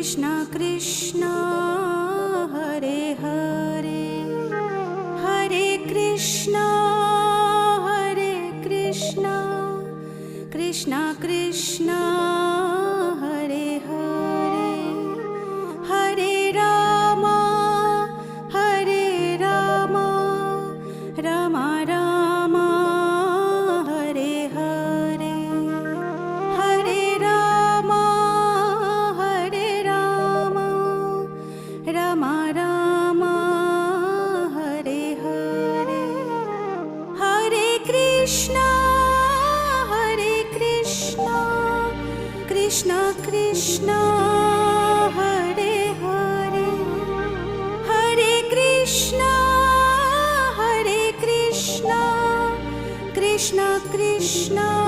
Krishna Krishna Hare Hare Hare Krishna Krishna Krishna Hare Hare Hare Ram Ram Ram Hare Hare Hare Ram Ram Ram Hare Hare Hare Krishna Krishna Krishna Hare Hare Hare Krishna Krishna Krishna